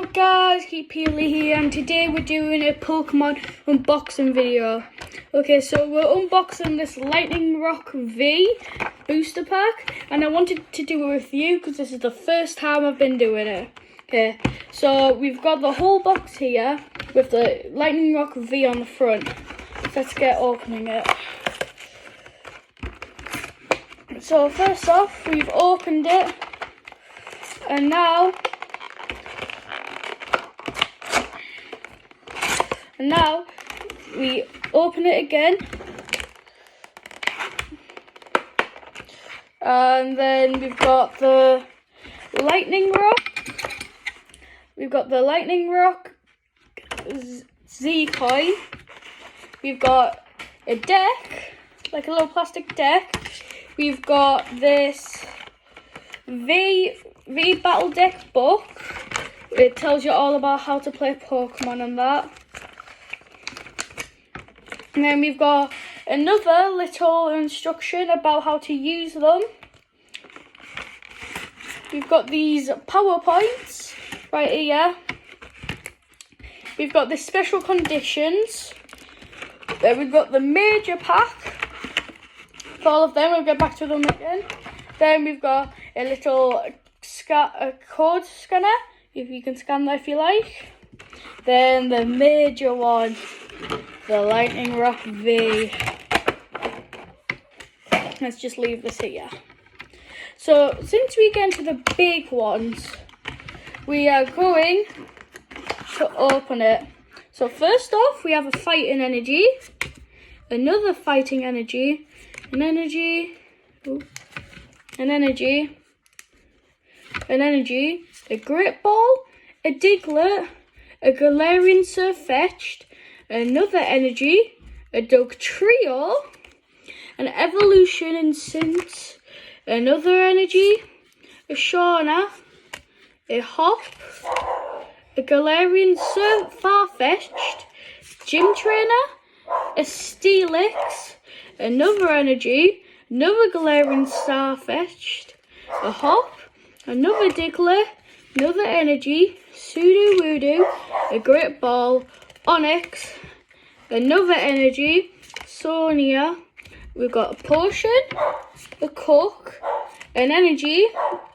up guys, Keep Peely here, and today we're doing a Pokemon unboxing video. Okay, so we're unboxing this Lightning Rock V booster pack, and I wanted to do it with you because this is the first time I've been doing it. Okay, so we've got the whole box here with the Lightning Rock V on the front. Let's get opening it. So first off, we've opened it, and now we open it again, and then we've got the Lightning Rock. We've got the Lightning Rock Z coin. We've got a deck, like a little plastic deck. We've got this V Battle Deck book. It tells you all about how to play Pokemon and that. And then we've got another little instruction about how to use them. We've got these PowerPoints right here. We've got the special conditions. Then we've got the major pack for all of them. We'll get back to them again. Then we've got a little code scanner, if you can scan that if you like. Then the major one, the Lightning Rock V. Let's just leave this here. So since we get into the big ones, we are going to open it. So first off, we have a fighting energy, another fighting energy, an energy, a Great Ball, a Diglett, a Galarian Surfetched, another energy, a Dugtrio, an Evolution Instinct, another energy, a Shauna, a Hop, a Galarian Farfetch'd, Gym Trainer, a Steelix, another energy, another Galarian Starfetch'd, a Hop, another Diglett, another energy, Sudowoodo, a Great Ball, Onyx, another energy, Sonia. We've got a Potion, a Cook, an energy,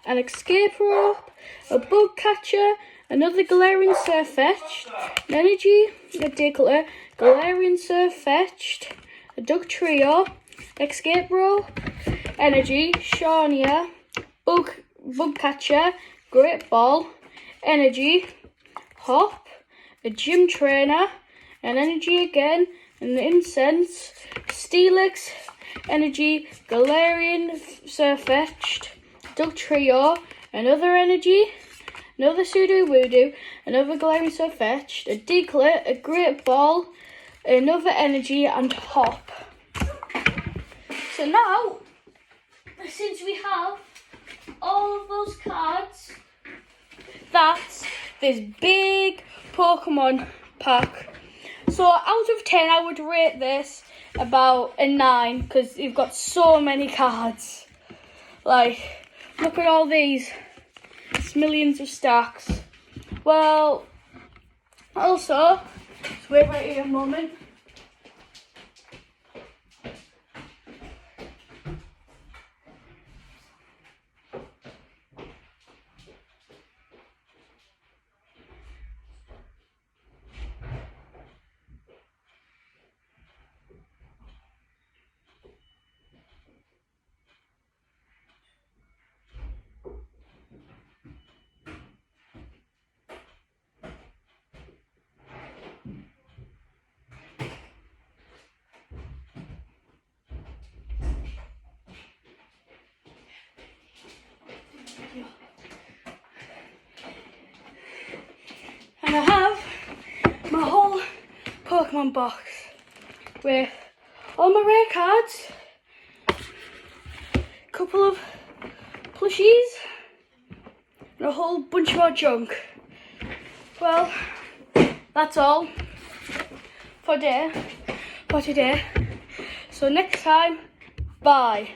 an Escape Rope, a Bug Catcher, another Galarian Surfetch'd, an energy, a Diglett, Galarian Surfetch'd, a Dugtrio, Escape Rope, energy, Shania, Bug Catcher, Great Ball, energy, Hop, a Gym Trainer, an energy again, an Incense, Steelix, energy, Galarian Surfetch'd, Dugtrio, another energy, another Sudowoodo, another Galarian Surfetch'd, a Diglett, a Great Ball, another energy, and Hop. So now, since we have all of those cards, that's this big Pokemon pack. So out of 10, I would rate this about a 9 because you've got so many cards. Like, look at all these. It's millions of stacks. Well, also, just wait right here a moment. And I have my whole Pokemon box with all my rare cards, a couple of plushies, and a whole bunch more junk. Well, that's all for today. So next time, bye.